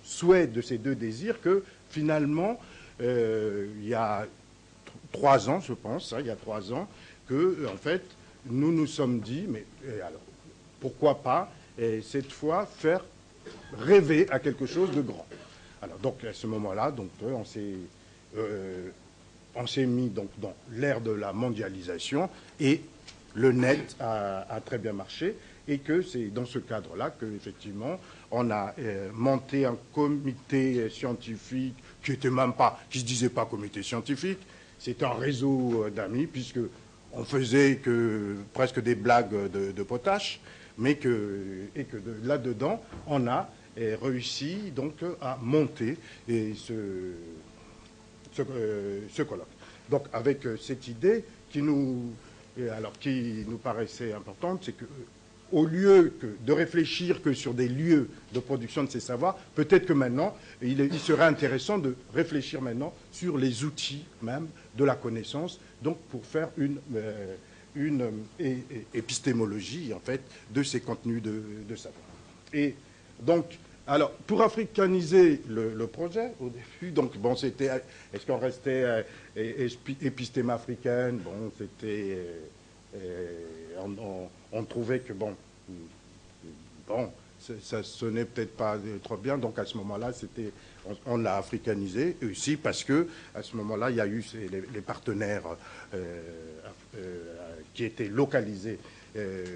souhaits, de ces deux désirs, que finalement, il y a 3 ans, je pense, il y a 3 ans, que, en fait, nous nous sommes dit, mais alors, pourquoi pas, cette fois, faire rêver à quelque chose de grand. Alors, donc, à ce moment-là, donc, on s'est mis donc, dans l'ère de la mondialisation, et le net a très bien marché, et que c'est dans ce cadre-là qu'effectivement, on a monté un comité scientifique qui ne se disait pas comité scientifique, c'était un réseau d'amis, puisque on faisait presque des blagues de potache, mais que là-dedans, on a réussi donc à monter ce colloque. Donc avec cette idée qui nous paraissait importante, c'est que au lieu de réfléchir que sur des lieux de production de ces savoirs, peut-être que maintenant, il serait intéressant de réfléchir maintenant sur les outils même de la connaissance, donc pour faire une épistémologie, en fait, de ces contenus de savoir. Et donc, alors, pour africaniser le projet, au début, donc, bon, c'était, est-ce qu'on restait épistémé africaine? Bon, c'était, on trouvait que, bon, ça sonnait peut-être pas trop bien, donc à ce moment-là, on l'a africanisé aussi parce que à ce moment-là, il y a eu les partenaires qui étaient localisés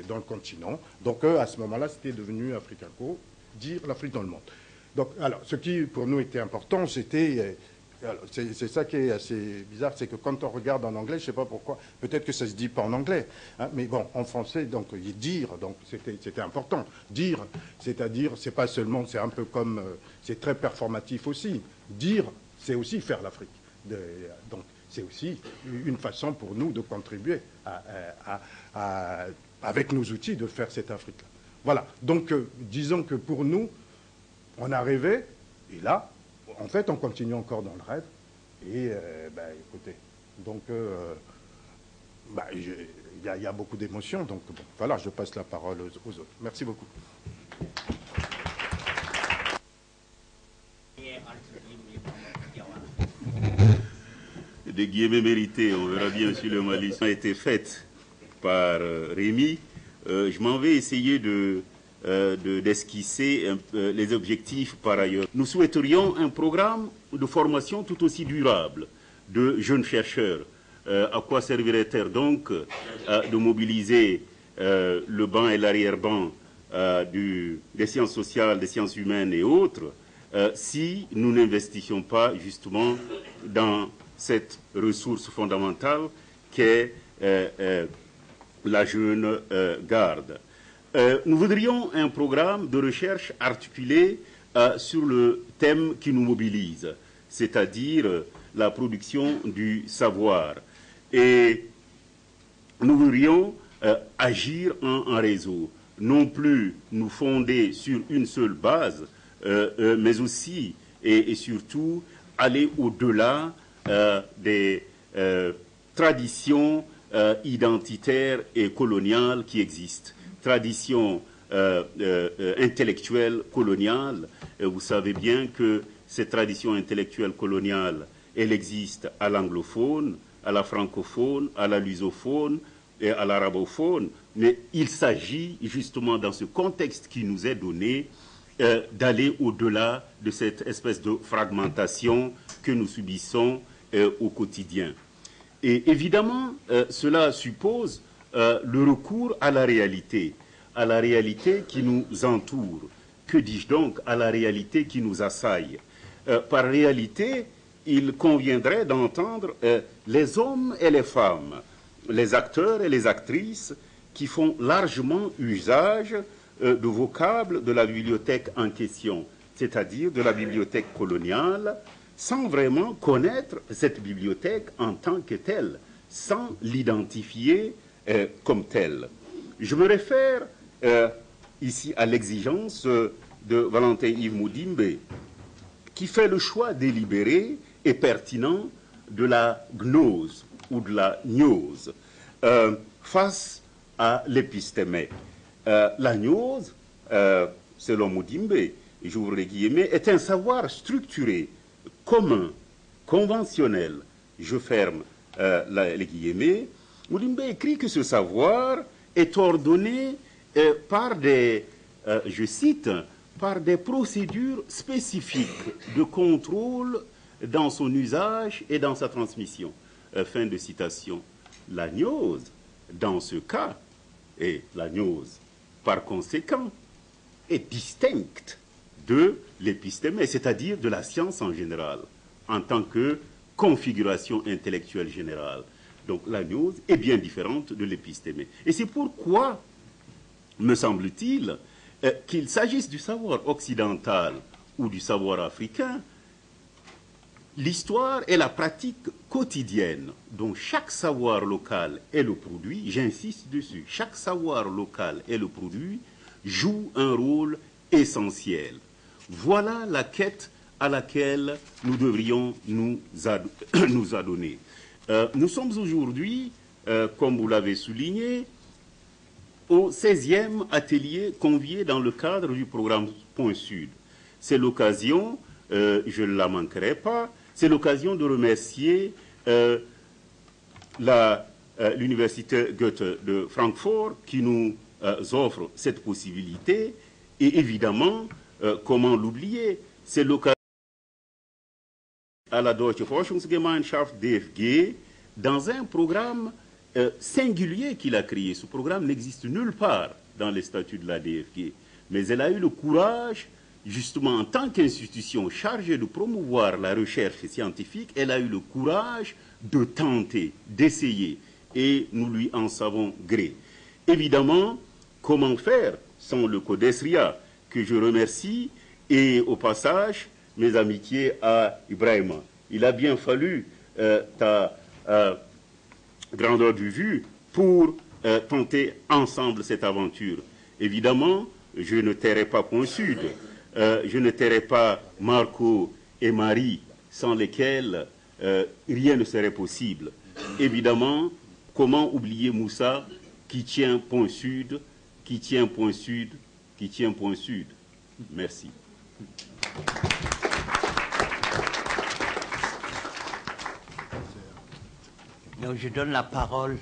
dans le continent. Donc à ce moment-là, c'était devenu Africanco, dire l'Afrique dans le monde. Donc, alors, ce qui pour nous était important, c'était, c'est ça qui est assez bizarre, c'est que quand on regarde en anglais, je ne sais pas pourquoi, peut-être que ça se dit pas en anglais, hein, mais bon, en français, donc dire, donc c'était important. Dire, c'est-à-dire, c'est pas seulement, c'est un peu comme, c'est très performatif aussi. Dire, c'est aussi faire l'Afrique. Donc, c'est aussi une façon pour nous de contribuer avec nos outils de faire cette Afrique-là. Voilà. Donc, disons que pour nous, on a rêvé, et là, en fait, on continue encore dans le rêve. Et, écoutez, donc, il y a beaucoup d'émotions. Donc, bon, voilà, je passe la parole aux autres. Merci beaucoup. Des guillemets mérités, on verra bien si le Mali a été faite par Rémi. Je m'en vais essayer de d'esquisser les objectifs par ailleurs. Nous souhaiterions un programme de formation tout aussi durable de jeunes chercheurs. À quoi servirait-il donc de mobiliser le banc et l'arrière-banc des sciences sociales, des sciences humaines et autres, si nous n'investissions pas justement dans cette ressource fondamentale qu'est la jeune garde. Nous voudrions un programme de recherche articulé sur le thème qui nous mobilise, c'est-à-dire la production du savoir. Et nous voudrions agir en réseau, non plus nous fonder sur une seule base, mais aussi et surtout aller au-delà des traditions identitaires et coloniales qui existent. Traditions intellectuelles coloniales. Vous savez bien que cette tradition intellectuelle coloniale, elle existe à l'anglophone, à la francophone, à la lusophone et à l'arabophone, mais il s'agit justement dans ce contexte qui nous est donné d'aller au-delà de cette espèce de fragmentation que nous subissons au quotidien. Et évidemment, cela suppose le recours à la réalité qui nous entoure. Que dis-je donc? À la réalité qui nous assaille. Par réalité, il conviendrait d'entendre les hommes et les femmes, les acteurs et les actrices qui font largement usage de vocables de la bibliothèque en question, c'est-à-dire de la bibliothèque coloniale, sans vraiment connaître cette bibliothèque en tant que telle, sans l'identifier comme telle. Je me réfère ici à l'exigence de Valentin Yves Mudimbe, qui fait le choix délibéré et pertinent de la gnose ou de la gnose face à l'épistémé. La gnose, selon Mudimbe, j'ouvre les guillemets, est un savoir structuré, commun, conventionnel. Je ferme les guillemets. Mudimbe écrit que ce savoir est ordonné par des, je cite, par des procédures spécifiques de contrôle dans son usage et dans sa transmission. Fin de citation. La gnose, dans ce cas, et la gnose, par conséquent, est distincte de l'épistémé, c'est-à-dire de la science en général, en tant que configuration intellectuelle générale. Donc la gnose est bien différente de l'épistémé. Et c'est pourquoi, me semble-t-il, qu'il s'agisse du savoir occidental ou du savoir africain, l'histoire est la pratique quotidienne dont chaque savoir local est le produit, j'insiste dessus, chaque savoir local est le produit, joue un rôle essentiel. Voilà la quête à laquelle nous devrions nous adonner. Nous sommes aujourd'hui, comme vous l'avez souligné, au 16e atelier convié dans le cadre du programme Point Sud. C'est l'occasion, je ne la manquerai pas, c'est l'occasion de remercier l'Université Goethe de Francfort qui nous offre cette possibilité. Et évidemment, comment l'oublier, c'est l'occasion à la Deutsche Forschungsgemeinschaft DFG dans un programme singulier qu'il a créé. Ce programme n'existe nulle part dans les statuts de la DFG, mais elle a eu le courage, justement en tant qu'institution chargée de promouvoir la recherche scientifique, elle a eu le courage de tenter, d'essayer, et nous lui en savons gré. Évidemment, comment faire sans le Codesria, que je remercie, et au passage, mes amitiés à Ibrahima. Il a bien fallu ta grandeur de vue pour tenter ensemble cette aventure. Évidemment, je ne tairai pas Point Sud, je ne tairai pas Marco et Marie, sans lesquels rien ne serait possible. Évidemment, comment oublier Moussa qui tient Point Sud, qui tient Point Sud, qui tient Point Sud. Merci. Donc je donne la parole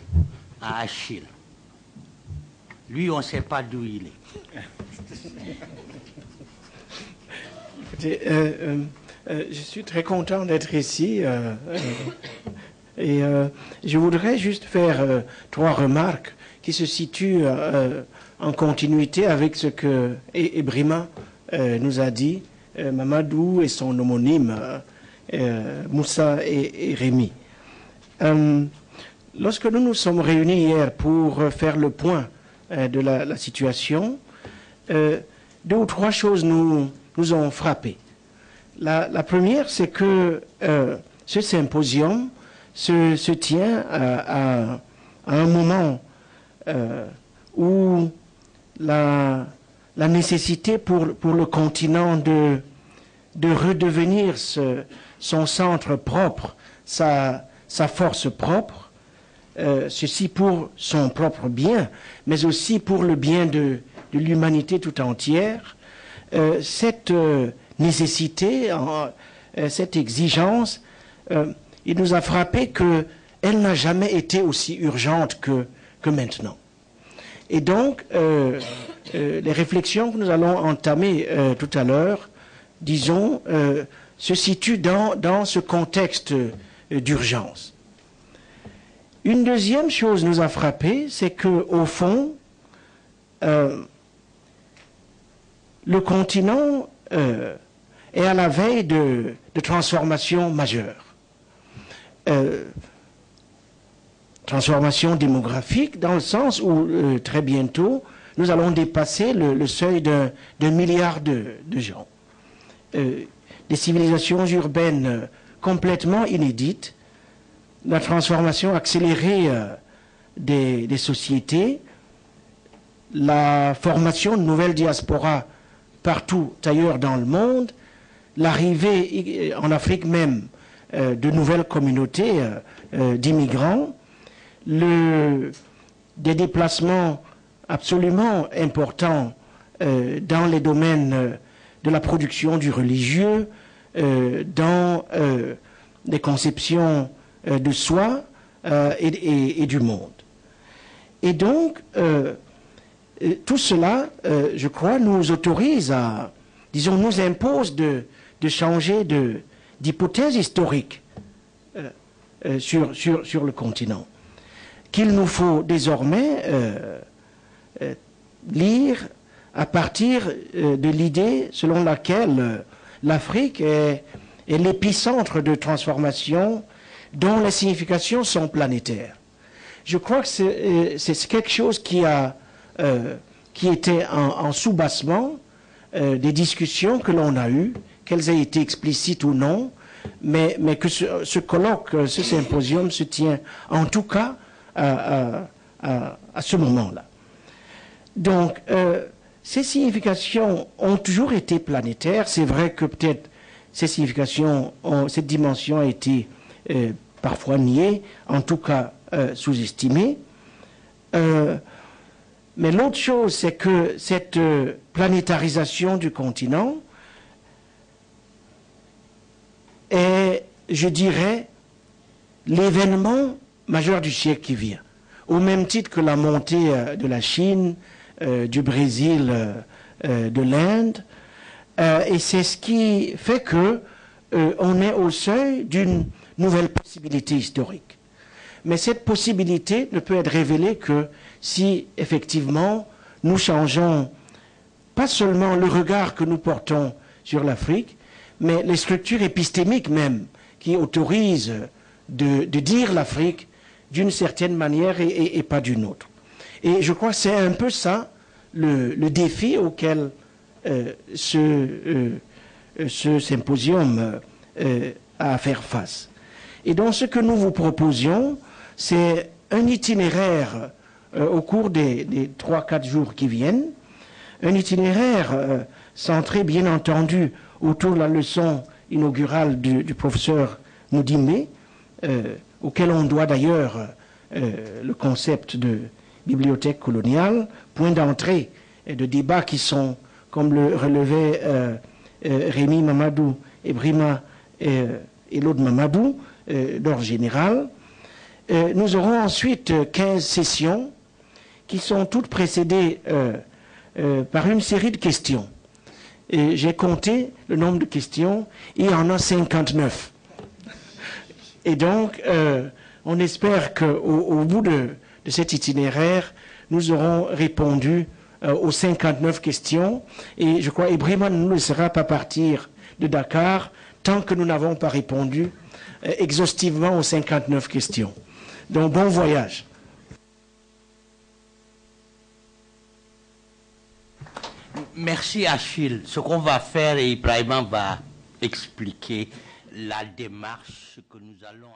à Achille. Lui, on ne sait pas d'où il est. Je suis très content d'être ici et je voudrais juste faire 3 remarques qui se situent en continuité avec ce que Brima nous a dit, Mamadou et son homonyme Moussa et Rémi. Lorsque nous nous sommes réunis hier pour faire le point de la situation, 2 ou 3 choses nous ont frappés. La première, c'est que ce symposium se tient à un moment où la nécessité pour le continent de redevenir son centre propre, sa force propre, ceci pour son propre bien, mais aussi pour le bien de l'humanité tout entière, cette nécessité, cette exigence, il nous a frappé qu'elle n'a jamais été aussi urgente que maintenant. Et donc, les réflexions que nous allons entamer tout à l'heure, disons, se situent dans ce contexte d'urgence. Une deuxième chose nous a frappé, c'est qu'au fond, le continent est à la veille de transformations majeures. Transformation démographique dans le sens où très bientôt nous allons dépasser le seuil d'1 milliard de gens. Des civilisations urbaines complètement inédites, la transformation accélérée des sociétés, la formation de nouvelles diasporas partout ailleurs dans le monde, l'arrivée en Afrique même de nouvelles communautés d'immigrants, des déplacements absolument importants dans les domaines de la production du religieux, dans des conceptions de soi et du monde. Et donc, tout cela, je crois, nous autorise à, disons, nous impose de changer d'hypothèse historique sur le continent, qu'il nous faut désormais lire à partir de l'idée selon laquelle l'Afrique est l'épicentre de transformation dont les significations sont planétaires. Je crois que c'est quelque chose qui était en sous-bassement des discussions que l'on a eues, qu'elles aient été explicites ou non, mais que ce colloque, ce symposium se tient en tout cas à ce moment-là. Donc, ces significations ont toujours été planétaires. C'est vrai que peut-être ces significations, cette dimension a été parfois niée, en tout cas sous-estimée. Mais l'autre chose, c'est que cette planétarisation du continent est, je dirais, l'événement majeur du siècle qui vient. Au même titre que la montée de la Chine, du Brésil, de l'Inde. Et c'est ce qui fait que on est au seuil d'une nouvelle possibilité historique. Mais cette possibilité ne peut être révélée que si, effectivement, nous changeons pas seulement le regard que nous portons sur l'Afrique, mais les structures épistémiques même, qui autorisent de dire l'Afrique d'une certaine manière et pas d'une autre. Et je crois que c'est un peu ça, le défi auquel ce symposium a à faire face. Et donc ce que nous vous proposions, c'est un itinéraire au cours des 3-4 jours qui viennent, un itinéraire centré bien entendu autour de la leçon inaugurale du professeur Moudimé, auquel on doit d'ailleurs le concept de bibliothèque coloniale, point d'entrée de débats qui sont, comme le relevait Rémi Mamadou et Brima et l'autre Mamadou, d'ordre général. Nous aurons ensuite 15 sessions qui sont toutes précédées par une série de questions. Et j'ai compté le nombre de questions, il y en a 59. Et donc, on espère qu'au bout de cet itinéraire, nous aurons répondu aux 59 questions. Et je crois qu'Ibrahima ne nous laissera pas partir de Dakar tant que nous n'avons pas répondu exhaustivement aux 59 questions. Donc, bon voyage. Merci Achille. Ce qu'on va faire, et Ibrahima va expliquer la démarche que nous allons...